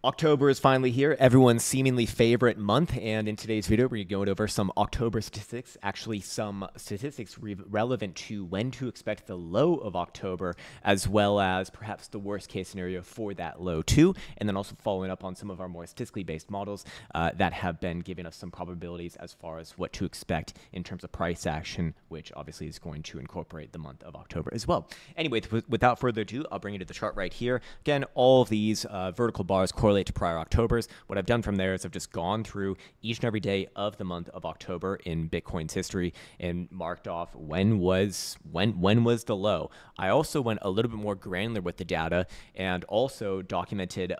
October is finally here, everyone's seemingly favorite month, and in today's video, we're going over some October statistics, actually some statistics relevant to when to expect the low of October, as well as perhaps the worst case scenario for that low too, and then also following up on some of our more statistically based models that have been giving us some probabilities as far as what to expect in terms of price action, which obviously is going to incorporate the month of October as well. Anyway, without further ado, I'll bring you to the chart right here. Again, all of these vertical bars correlate to prior Octobers. What I've done from there is I've just gone through each and every day of the month of October in Bitcoin's history and marked off when was the low. I also went a little bit more granular with the data and also documented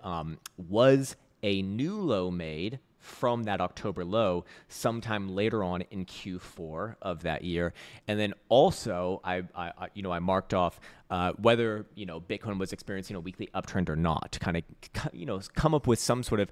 was a new low made from that October low sometime later on in Q4 of that year. And then also I marked off whether, Bitcoin was experiencing a weekly uptrend or not to kind of, come up with some sort of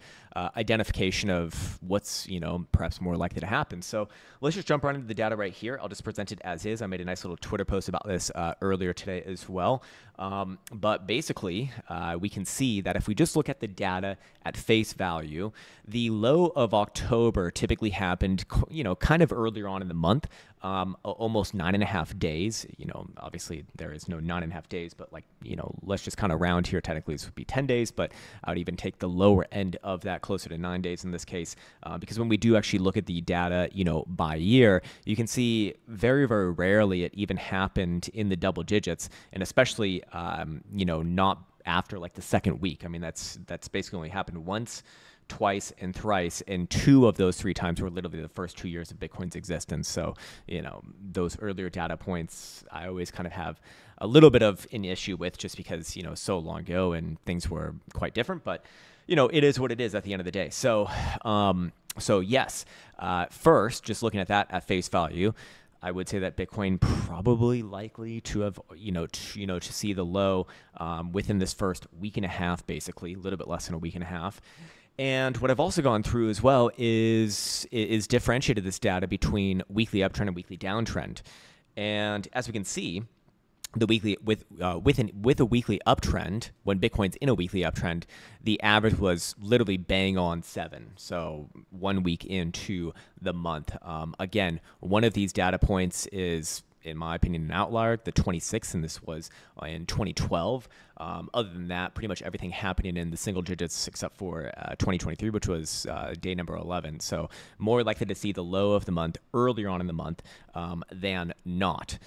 identification of what's, perhaps more likely to happen. So let's just jump right into the data right here. I'll just present it as is. I made a nice little Twitter post about this earlier today as well. But basically, we can see that if we just look at the data at face value, the low of October typically happened, kind of earlier on in the month, almost 9.5 days. Obviously there is no 9.5 days, but let's just kind of round here. Technically, this would be 10 days, but I would even take the lower end of that, closer to 9 days in this case, because when we do actually look at the data, by year, you can see very, very rarely it even happened in the double digits, and especially, not after like the second week. I mean, that's basically only happened once, twice, and thrice, and 2 of those 3 times were literally the first 2 years of Bitcoin's existence. So, those earlier data points, I always kind of have a little bit of an issue with, just because, so long ago and things were quite different, but, it is what it is at the end of the day. So, yes, first, just looking at that at face value, I would say that Bitcoin probably likely to have, to see the low within this first week and a half, basically, a little bit less than a week and a half. And what I've also gone through as well is differentiated this data between weekly uptrend and weekly downtrend. And as we can see, the weekly with a weekly uptrend, when Bitcoin's in a weekly uptrend, the average was literally bang on 7. So 1 week into the month. Again, one of these data points is, in my opinion, an outlier, the 26th, and this was in 2012. Other than that, pretty much everything happening in the single digits except for 2023, which was day number 11. So more likely to see the low of the month earlier on in the month than not.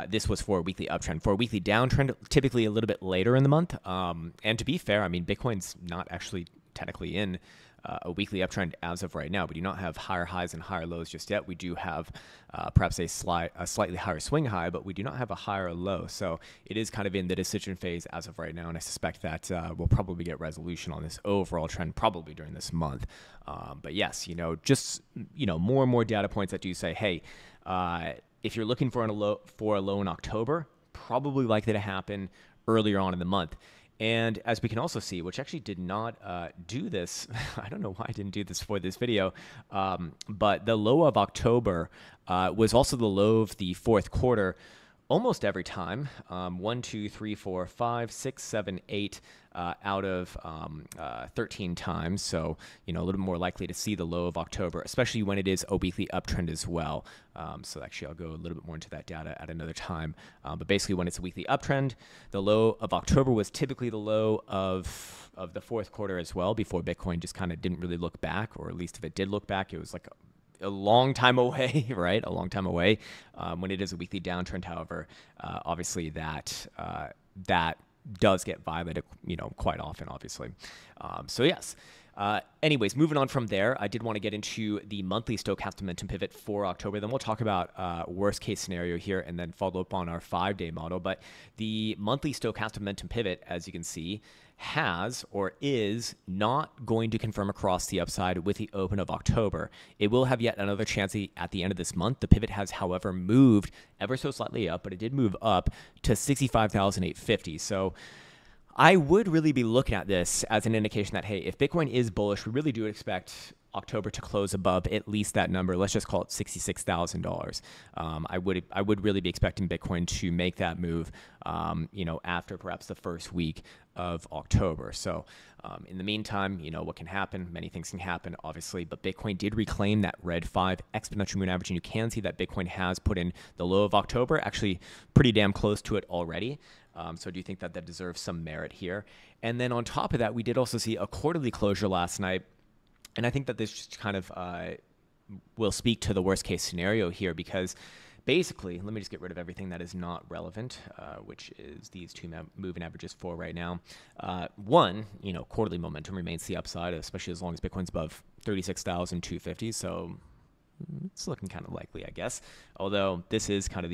This was for a weekly uptrend. For a weekly downtrend, typically a little bit later in the month. And to be fair, I mean, Bitcoin's not actually technically in a weekly uptrend as of right now. We do not have higher highs and higher lows just yet. We do have perhaps a slightly higher swing high, but we do not have a higher low. So it is kind of in the decision phase as of right now, and I suspect that we'll probably get resolution on this overall trend probably during this month. But yes, just more and more data points that do say, hey, if you're looking for a low in October, probably likely to happen earlier on in the month. And as we can also see, which actually did not do this, I don't know why I didn't do this for this video, but the low of October was also the low of the fourth quarter almost every time. 1, 2, 3, 4, 5, 6, 7, 8 out of 13 times. So, a little more likely to see the low of October, especially when it is a weekly uptrend as well. So actually, I'll go a little bit more into that data at another time. But basically, when it's a weekly uptrend, the low of October was typically the low of the fourth quarter as well, before Bitcoin just kind of didn't really look back, or at least if it did look back, it was like a long time away, right? A long time away. When it is a weekly downtrend, however, obviously that does get violated, quite often, obviously. So yes. Anyways, moving on from there, I did want to get into the monthly stochastic momentum pivot for October. Then we'll talk about worst case scenario here, and then follow up on our 5-day model. But the monthly stochastic momentum pivot, as you can see, has or is not going to confirm across the upside with the open of October. It will have yet another chance at the end of this month. The pivot has, however, moved ever so slightly up, but it did move up to 65,850. So I would really be looking at this as an indication that, hey, if Bitcoin is bullish, we really do expect October to close above at least that number. Let's just call it $66,000. I would really be expecting Bitcoin to make that move, after perhaps the first week of October. So in the meantime, what can happen? Many things can happen, obviously, but Bitcoin did reclaim that red 5 exponential moving average, and you can see that Bitcoin has put in the low of October, actually pretty damn close to it already. So I do think that deserves some merit here. And then on top of that, we did also see a quarterly closure last night, and I think that this just kind of will speak to the worst case scenario here, because basically, let me just get rid of everything that is not relevant, which is these two moving averages for right now. One, quarterly momentum remains the upside, especially as long as Bitcoin's above 36,250. So it's looking kind of likely, I guess. Although this is kind of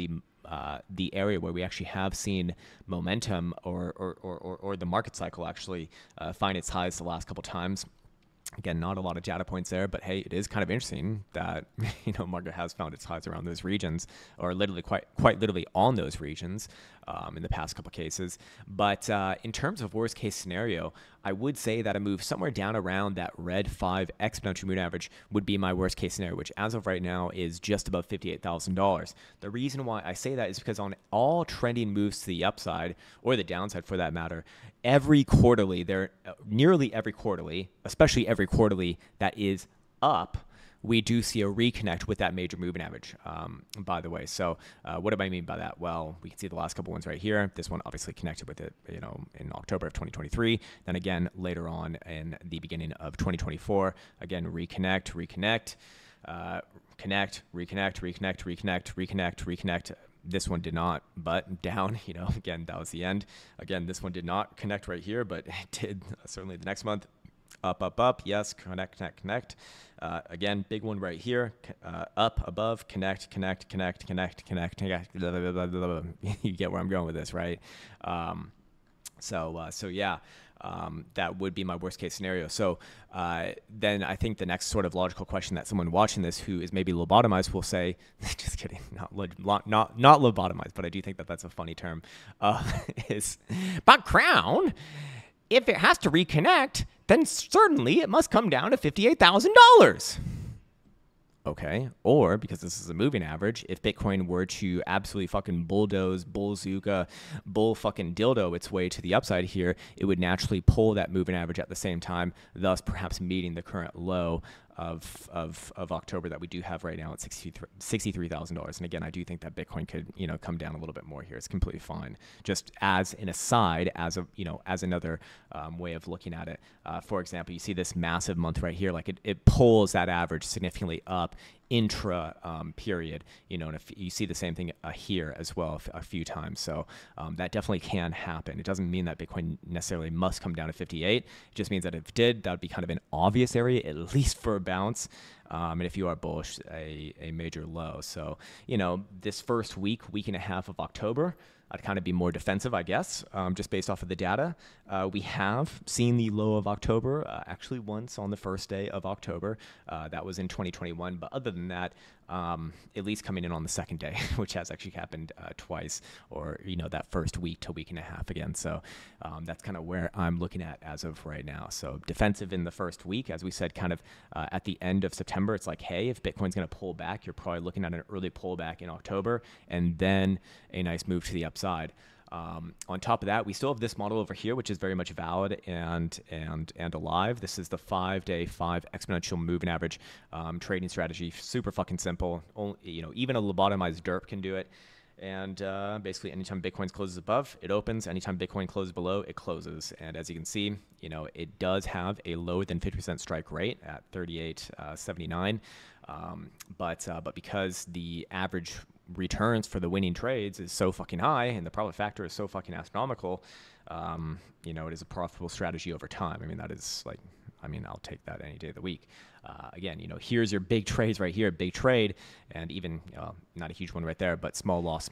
the area where we actually have seen momentum or the market cycle actually find its highs the last couple times. Again, not a lot of data points there, but hey, it is kind of interesting that market has found its highs around those regions, or literally quite literally on those regions in the past couple cases. But in terms of worst case scenario, I would say that a move somewhere down around that red 5 exponential moving average would be my worst case scenario, which as of right now is just above $58,000. The reason why I say that is because on all trending moves to the upside, or the downside for that matter, every quarterly, nearly every quarterly, especially every quarterly that is up, we do see a reconnect with that major moving average, by the way. So what do I mean by that? Well, we can see the last couple ones right here. This one obviously connected with it, in October of 2023. Then again, later on in the beginning of 2024, again, reconnect, reconnect. This one did not, but down, again, that was the end. Again, this one did not connect right here, but it did certainly the next month. Up, yes, connect. Again, big one right here, up, above, connect. You get where I'm going with this, right? So yeah. That would be my worst case scenario. So then I think the next sort of logical question that someone watching this who is maybe lobotomized will say, just kidding, not lobotomized, but I do think that that's a funny term, is, but Krown, if it has to reconnect, then certainly it must come down to $58,000. Okay, or because this is a moving average, if Bitcoin were to absolutely fucking bulldoze, bullzooka, bull fucking dildo its way to the upside here, it would naturally pull that moving average at the same time, thus perhaps meeting the current low of October that we do have right now at $63,000. And again, I do think that Bitcoin could come down a little bit more here. It's completely fine. Just as an aside, as another way of looking at it. For example, you see this massive month right here, like it pulls that average significantly up intra period, and if you see the same thing here as well a few times. So that definitely can happen. It doesn't mean that Bitcoin necessarily must come down to 58. It just means that if it did, that would be kind of an obvious area, at least for a bounce. And if you are bullish, a major low. So, this first week and a half of October, I'd kind of be more defensive, I guess, just based off of the data. We have seen the low of October actually once on the first day of October. That was in 2021. But other than that, at least coming in on the second day, which has actually happened twice, or, that first week to week and a half again. So that's kind of where I'm looking at as of right now. So defensive in the first week, as we said, kind of at the end of September, it's like, hey, if Bitcoin's going to pull back, you're probably looking at an early pullback in October, and then a nice move to the upside. On top of that, we still have this model over here, which is very much valid and alive. This is the 5-day 5 exponential moving average trading strategy. Super fucking simple. Even a lobotomized derp can do it. And basically, anytime Bitcoin closes above, it opens. Anytime Bitcoin closes below, it closes. And as you can see, it does have a lower than 50% strike rate at 38.79. But because the average returns for the winning trades is so fucking high and the profit factor is so fucking astronomical, it is a profitable strategy over time. That is like, I'll take that any day of the week. Again, here's your big trades right here, big trade, and even not a huge one right there, but small loss,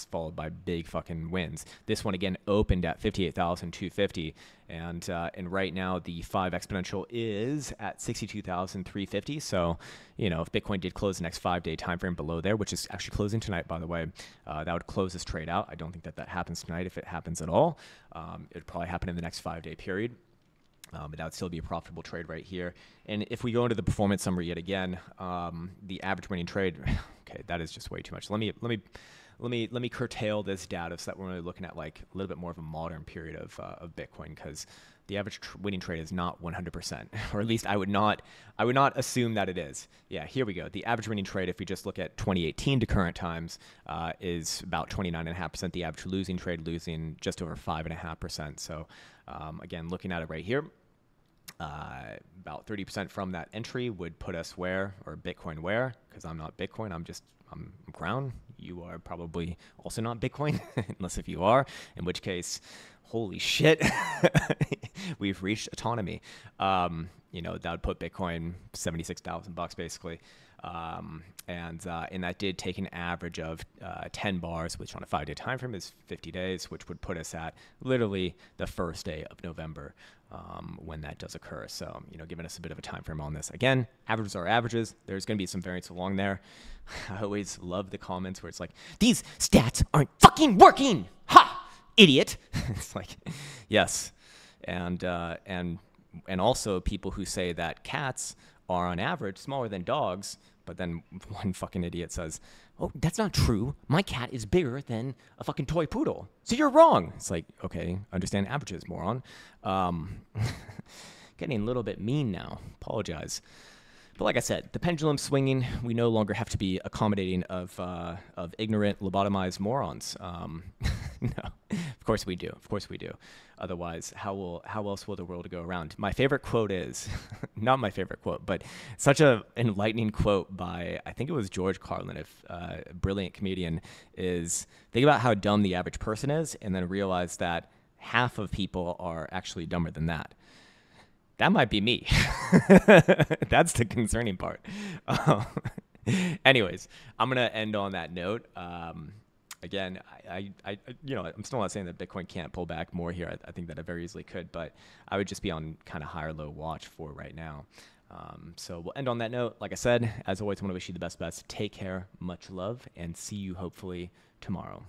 followed by big fucking wins. This one again opened at 58,250, and right now the 5 exponential is at 62,350. So, if Bitcoin did close the next 5-day time frame below there, which is actually closing tonight, by the way, that would close this trade out. I don't think that happens tonight. If it happens at all, it would probably happen in the next 5-day period. But that would still be a profitable trade right here. And if we go into the performance summary yet again, the average winning trade, okay, that is just way too much. Let let me curtail this data so that we're really looking at like a little bit more of a modern period of Bitcoin, because the average winning trade is not 100%, or at least I would not assume that it is. Yeah, here we go. The average winning trade, if we just look at 2018 to current times, is about 29.5%. The average losing trade losing just over 5.5%. So again, looking at it right here, about 30% from that entry would put us where, or Bitcoin where, because I'm not Bitcoin, I'm Krown. You are probably also not Bitcoin, unless if you are, in which case, holy shit, we've reached autonomy. That would put Bitcoin $76,000 basically. And that did take an average of 10 bars, which on a 5-day time frame is 50 days, which would put us at literally the first day of November when that does occur. So, giving us a bit of a time frame on this. Again, averages are averages. There's going to be some variance along there. I always love the comments where it's like, these stats aren't fucking working. Ha! Idiot. It's like, yes. And also people who say that cats are on average smaller than dogs, but then one fucking idiot says, oh, that's not true. My cat is bigger than a fucking toy poodle. So you're wrong. It's like, okay, understand averages, moron. Getting a little bit mean now. Apologize. But like I said, the pendulum's swinging. We no longer have to be accommodating of ignorant, lobotomized morons. No, of course we do. Of course we do. Otherwise, how else will the world go around? My favorite quote is, not my favorite quote, but such an enlightening quote by, I think it was George Carlin, a brilliant comedian, is think about how dumb the average person is and then realize that half of people are actually dumber than that. That might be me. That's the concerning part. Anyways, I'm going to end on that note. Again, I'm still not saying that Bitcoin can't pull back more here. I think that it very easily could, but I would just be on kind of high or low watch for right now. So we'll end on that note. Like I said, as always, I want to wish you the best. Take care, much love, and see you hopefully tomorrow.